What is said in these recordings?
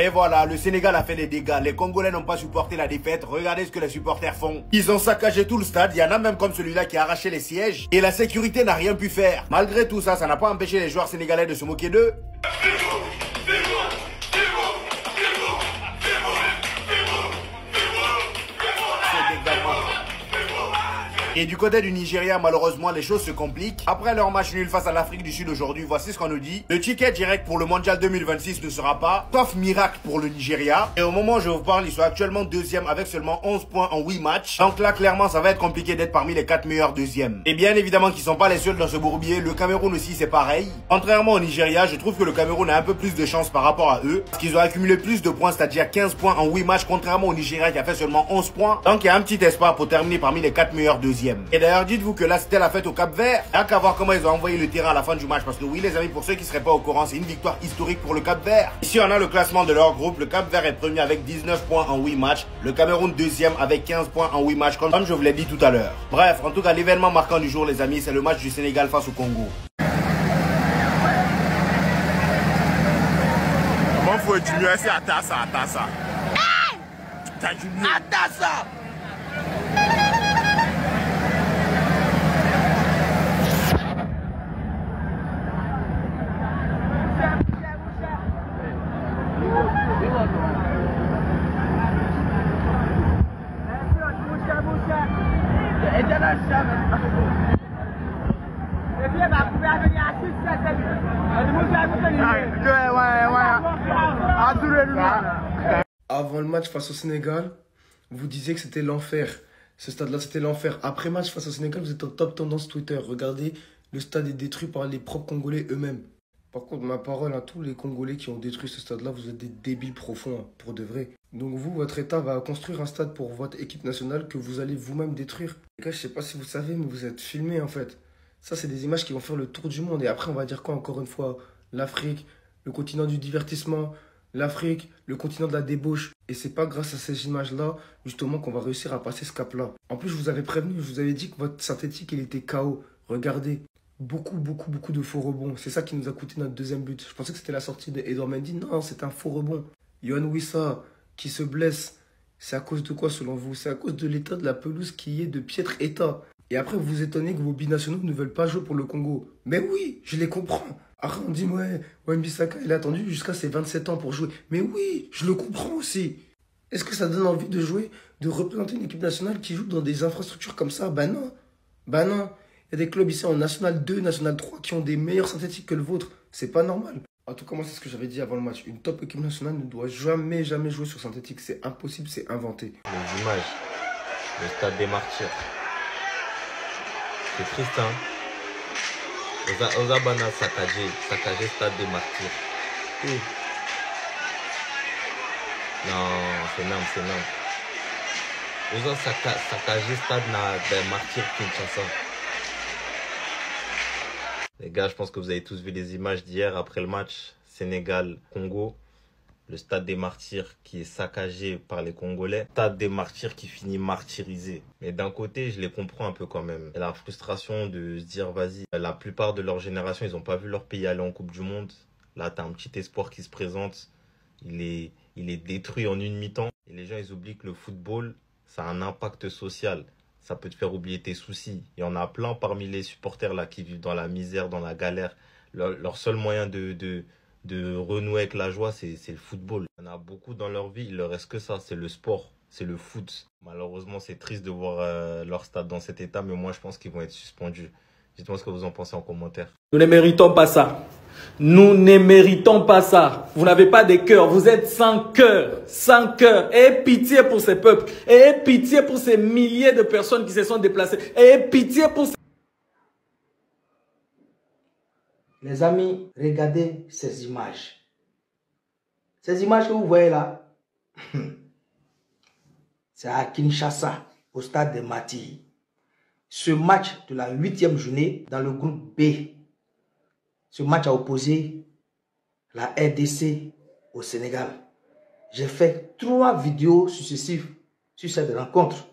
Et voilà, le Sénégal a fait des dégâts. Les Congolais n'ont pas supporté la défaite. Regardez ce que les supporters font. Ils ont saccagé tout le stade. Il y en a même comme celui-là qui a arraché les sièges. Et la sécurité n'a rien pu faire. Malgré tout ça, ça n'a pas empêché les joueurs sénégalais de se moquer d'eux. Et du côté du Nigeria, malheureusement, les choses se compliquent. Après leur match nul face à l'Afrique du Sud aujourd'hui, voici ce qu'on nous dit. Le ticket direct pour le Mondial 2026 ne sera pas, sauf miracle pour le Nigeria. Et au moment où je vous parle, ils sont actuellement deuxième avec seulement 11 points en 8 matchs. Donc là, clairement, ça va être compliqué d'être parmi les 4 meilleurs deuxièmes. Et bien évidemment qu'ils sont pas les seuls dans ce bourbier. Le Cameroun aussi, c'est pareil. Contrairement au Nigeria, je trouve que le Cameroun a un peu plus de chance par rapport à eux. Parce qu'ils ont accumulé plus de points, c'est-à-dire 15 points en 8 matchs, contrairement au Nigeria qui a fait seulement 11 points. Donc il y a un petit espoir pour terminer parmi les 4 meilleurs deuxièmes. Et d'ailleurs, dites-vous que là, c'était la fête au Cap-Vert. Il n'y a qu'à voir comment ils ont envoyé le terrain à la fin du match. Parce que oui, les amis, pour ceux qui ne seraient pas au courant, c'est une victoire historique pour le Cap-Vert. Ici, on a le classement de leur groupe. Le Cap-Vert est premier avec 19 points en 8 matchs. Le Cameroun deuxième avec 15 points en 8 matchs, comme je vous l'ai dit tout à l'heure. Bref, en tout cas, l'événement marquant du jour, les amis, c'est le match du Sénégal face au Congo. Comment faut diminuer ça à Tassa? T'as diminué. À Tassa! Avant le match face au Sénégal, vous disiez que c'était l'enfer. Ce stade-là, c'était l'enfer. Après match face au Sénégal, vous êtes en top tendance Twitter. Regardez, le stade est détruit par les propres Congolais eux-mêmes. Par contre, ma parole à tous les Congolais qui ont détruit ce stade-là, vous êtes des débiles profonds, hein, pour de vrai. Donc vous, votre État va construire un stade pour votre équipe nationale que vous allez vous-même détruire. Les gars, je sais pas si vous savez, mais vous êtes filmés en fait. Ça, c'est des images qui vont faire le tour du monde. Et après, on va dire quoi encore une fois? L'Afrique, le continent du divertissement, l'Afrique, le continent de la débauche. Et c'est pas grâce à ces images-là, justement, qu'on va réussir à passer ce cap-là. En plus, je vous avais prévenu, je vous avais dit que votre synthétique, il était KO. Regardez, beaucoup de faux rebonds. C'est ça qui nous a coûté notre deuxième but. Je pensais que c'était la sortie d'Edouard Mendy. Non, c'est un faux rebond. Yohan Wissa, qui se blesse, c'est à cause de quoi selon vous? C'est à cause de l'état de la pelouse qui est de piètre état. Et après, vous vous étonnez que vos binationaux ne veulent pas jouer pour le Congo. Mais oui, je les comprends. Après, on dit, ouais, Wan-Bissaka, il a attendu jusqu'à ses 27 ans pour jouer. Mais oui, je le comprends aussi. Est-ce que ça donne envie de jouer, de représenter une équipe nationale qui joue dans des infrastructures comme ça? Ben non. Ben non. Il y a des clubs ici en National 2, National 3 qui ont des meilleurs synthétiques que le vôtre. C'est pas normal. En tout cas, moi, c'est ce que j'avais dit avant le match. Une top équipe nationale ne doit jamais jouer sur synthétique. C'est impossible, c'est inventé. Les images, le stade des martyrs. C'est triste, hein. Ozabana saccagé stade des martyrs. Non, c'est énorme, c'est énorme. Oza saccagé stade des martyrs Kinshasa. Les gars, je pense que vous avez tous vu les images d'hier après le match Sénégal-Congo. Le stade des martyrs qui est saccagé par les Congolais. Stade des martyrs qui finit martyrisé. Mais d'un côté, je les comprends un peu quand même. Et la frustration de se dire, vas-y, la plupart de leur génération, ils n'ont pas vu leur pays aller en Coupe du Monde. Là, tu as un petit espoir qui se présente. Il est détruit en une mi-temps. Et les gens, ils oublient que le football, ça a un impact social. Ça peut te faire oublier tes soucis. Il y en a plein parmi les supporters là qui vivent dans la misère, dans la galère. Leur seul moyen de renouer avec la joie, c'est le football. Il y en a beaucoup dans leur vie, il leur reste que ça, c'est le sport, c'est le foot. Malheureusement, c'est triste de voir leur stade dans cet état, mais moi, je pense qu'ils vont être suspendus. Dites-moi ce que vous en pensez en commentaire. Nous ne méritons pas ça. Nous ne méritons pas ça. Vous n'avez pas de cœur. Vous êtes sans cœur. Sans cœur. Ayez pitié pour ces peuples. Ayez pitié pour ces milliers de personnes qui se sont déplacées. Ayez pitié pour ces... Les amis, regardez ces images. Ces images que vous voyez là, c'est à Kinshasa, au stade de Mati. Ce match de la 8e journée dans le groupe B. Ce match a opposé la RDC au Sénégal. J'ai fait 3 vidéos successives sur cette rencontre.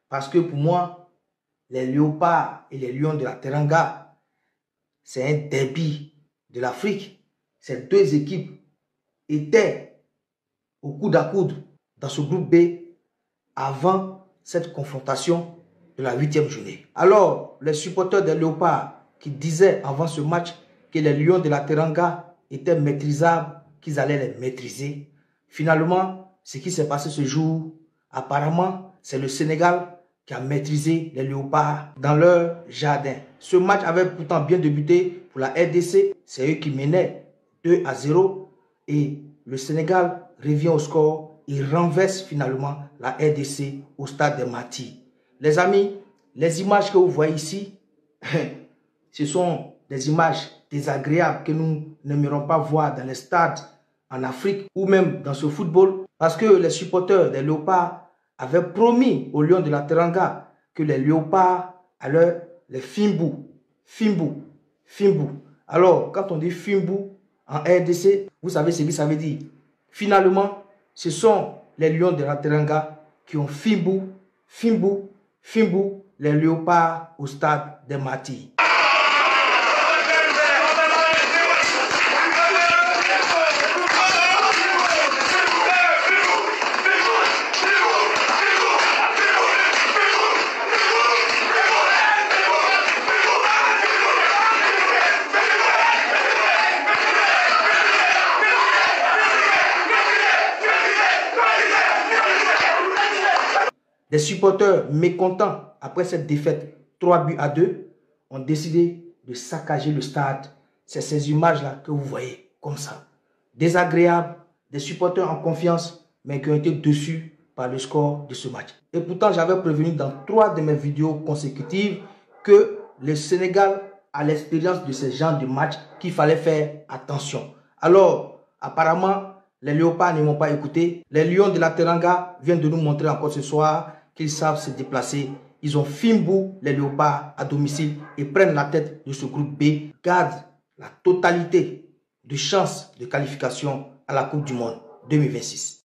Parce que pour moi, les Léopards et les Lions de la Teranga, c'est un derby de l'Afrique. Ces deux équipes étaient au coude à coude dans ce groupe B avant cette confrontation de la 8e journée. Alors, les supporters des Léopards qui disaient avant ce match que les Lions de la Teranga étaient maîtrisables, qu'ils allaient les maîtriser. Finalement, ce qui s'est passé ce jour, apparemment, c'est le Sénégal qui a maîtrisé les Léopards dans leur jardin. Ce match avait pourtant bien débuté pour la RDC. C'est eux qui menaient 2-0 et le Sénégal revient au score. Il renverse finalement la RDC au stade des Martyrs. Les amis, les images que vous voyez ici, ce sont des images désagréables que nous n'aimerons pas voir dans les stades en Afrique ou même dans ce football, parce que les supporters des Léopards avaient promis aux Lions de la Teranga que les Léopards allaient les Fimbou. Alors, quand on dit Fimbou en RDC, vous savez ce que ça veut dire. Finalement, ce sont les Lions de la Teranga qui ont Fimbou les Léopards au stade des Martyrs. Des supporters mécontents après cette défaite 3-2 ont décidé de saccager le stade. C'est ces images-là que vous voyez comme ça. Désagréables, des supporters en confiance, mais qui ont été déçus par le score de ce match. Et pourtant, j'avais prévenu dans 3 de mes vidéos consécutives que le Sénégal a l'expérience de ce genre de match qu'il fallait faire attention. Alors, apparemment, les Léopards ne m'ont pas écouté. Les Lions de la Teranga viennent de nous montrer encore ce soir qu'ils savent se déplacer. Ils ont Fimbou, les Léopards, à domicile et prennent la tête de ce groupe B. Gardent la totalité de chances de qualification à la Coupe du Monde 2026.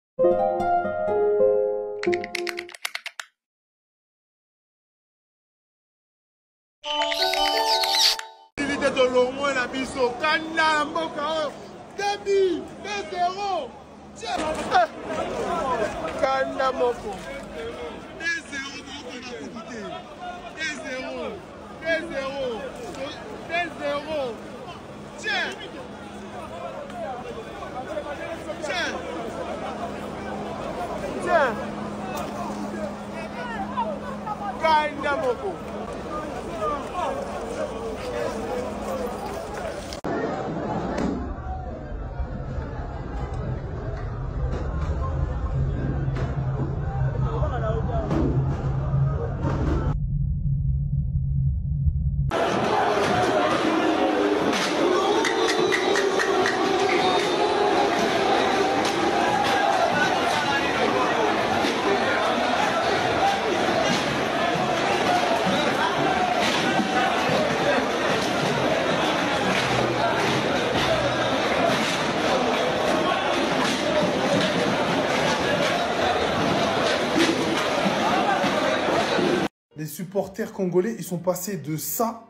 Les supporters congolais, ils sont passés de ça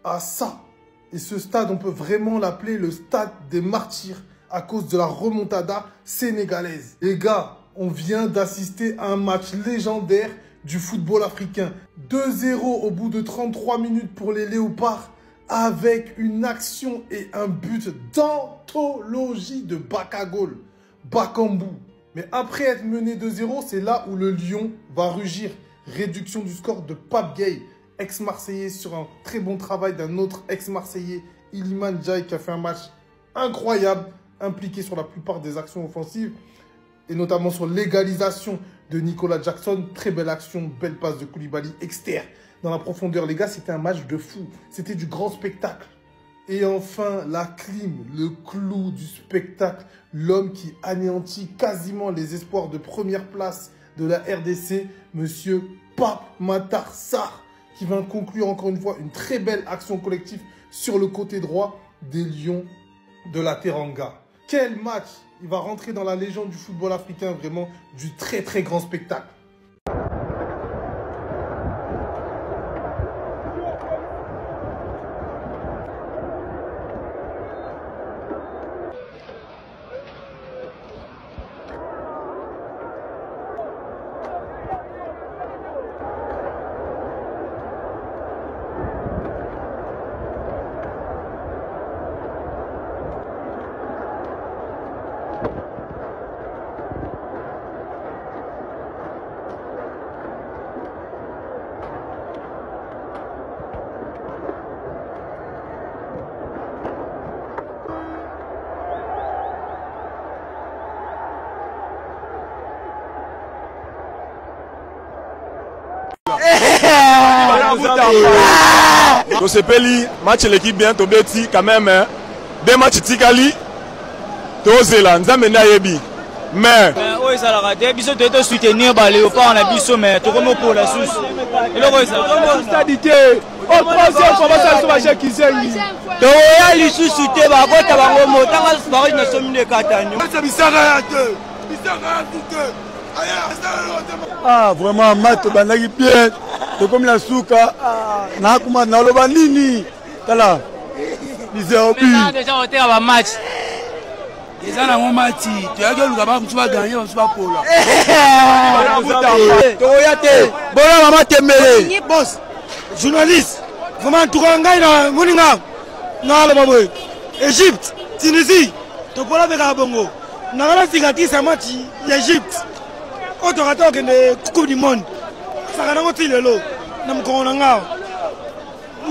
à ça. Et ce stade, on peut vraiment l'appeler le stade des martyrs à cause de la remontada sénégalaise. Les gars, on vient d'assister à un match légendaire du football africain. 2-0 au bout de 33 minutes pour les Léopards avec une action et un but d'anthologie de Bakagol, Bakambu. Mais après être mené 2-0, c'est là où le Lion va rugir. Réduction du score de Pape Gueye, ex-marseillais, sur un très bon travail d'un autre ex-marseillais, Iliman Ndiaye, qui a fait un match incroyable, impliqué sur la plupart des actions offensives, et notamment sur l'égalisation de Nicolas Jackson. Très belle action, belle passe de Koulibaly, externe dans la profondeur. Les gars, c'était un match de fou, c'était du grand spectacle. Et enfin, la clim, le clou du spectacle, l'homme qui anéantit quasiment les espoirs de première place de la RDC, monsieur Pape Matar Sarr, qui va conclure encore une fois une très belle action collective sur le côté droit des Lions de la Teranga. Quel match! Il va rentrer dans la légende du football africain, vraiment du très très grand spectacle. Tosepeli, match l'équipe bien tombé quand même. Hein. 2 matchs Tikali. Tozela, Nzambe na yebi. Mais oui, ça l'a raté. Biso doit soutenir les léopards, on a biso, mais tout comme pour la sauce. Et là, ça va. stadité. Au troisième fois, ça va chez Kizengi. Toya lisu souté, bah, quand tu vas au mot, tu vas se barrer dans son de Catania. C'est bizarre à deux. Ah, vraiment, Matt, banaki bien. C'est comme la souka. Nakuma, naloba nini. Tala. Bizarre. Déjà, on était à un match. Les gens ont mati, tu as gagné, tu vas gagner, on se va pour là. Bon, maman Tembele. Boss, journaliste, vraiment, tout le monde, Moninga, non, Égypte, Tunisie, tu peux la faire à Bongo. Nous avons la cicatrice à match, l'Égypte. On te raconte que les Coupe du Monde, ça va nous tirer l'eau. Nous avons un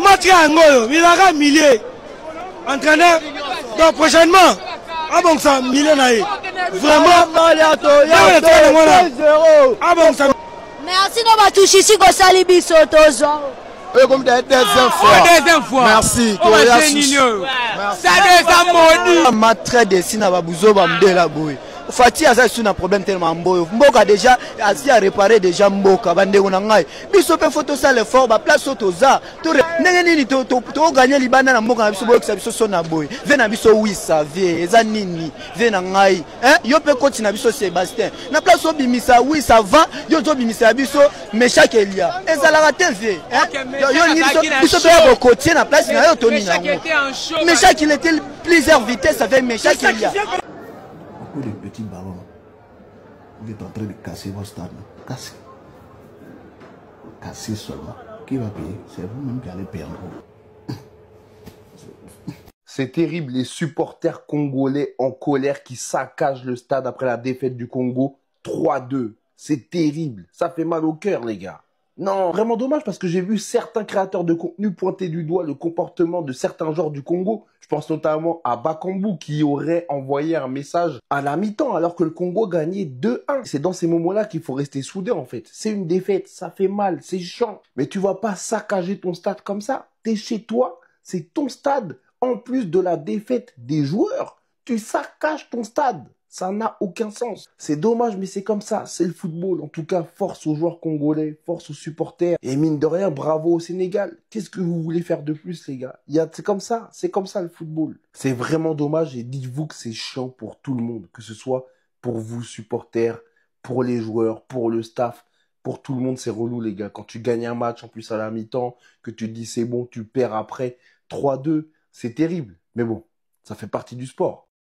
match à Angoyo, il a un millier. Entraîneur, donc prochainement. Ah bon ça, millionnaire. Vraiment, ah bon ça. Merci de m'avoir touché ici comme ça, les bisous, Comme deuxième fois. Merci. Ça des amours. Ma très dessin à Babouzo, Bamde la bouille. Fati a ça un problème tellement beau. Mboka déjà assis à réparer déjà Mboka bande onangai. Biso pe photo ça le fort ba place autoza. To neni to gagner libana na Mboka na biso boyo biso sona boy. Vena biso oui ça vie eza nini. Vena ngai. Hein yo pe coach na biso Sébastien. Na place obimisa oui ça va. Yo to bimisa biso Mecha Kelia. Eza la TV. Yo ni biso pe coach na place na yo to ni na. Mecha qu'il était plusieurs vitesses avec Mecha Kelia. Les petits ballons, vous êtes en train de casser vos stades. Casser. Casser seulement. Qui va payer? C'est vous-même qui allez payer en gros. C'est terrible, les supporters congolais en colère qui saccagent le stade après la défaite du Congo 3-2. C'est terrible, ça fait mal au cœur les gars. Non, vraiment dommage parce que j'ai vu certains créateurs de contenu pointer du doigt le comportement de certains joueurs du Congo. Je pense notamment à Bakambu qui aurait envoyé un message à la mi-temps alors que le Congo gagnait 2-1. C'est dans ces moments-là qu'il faut rester soudé en fait. C'est une défaite, ça fait mal, c'est chiant. Mais tu vas pas saccager ton stade comme ça. T'es chez toi, c'est ton stade. En plus de la défaite des joueurs, tu saccages ton stade. Ça n'a aucun sens. C'est dommage, mais c'est comme ça. C'est le football. En tout cas, force aux joueurs congolais, force aux supporters. Et mine de rien, bravo au Sénégal. Qu'est-ce que vous voulez faire de plus, les gars? C'est comme ça. C'est comme ça le football. C'est vraiment dommage et dites-vous que c'est chiant pour tout le monde. Que ce soit pour vous, supporters, pour les joueurs, pour le staff. Pour tout le monde, c'est relou, les gars. Quand tu gagnes un match, en plus à la mi-temps, que tu te dis c'est bon, tu perds après 3-2, c'est terrible. Mais bon, ça fait partie du sport.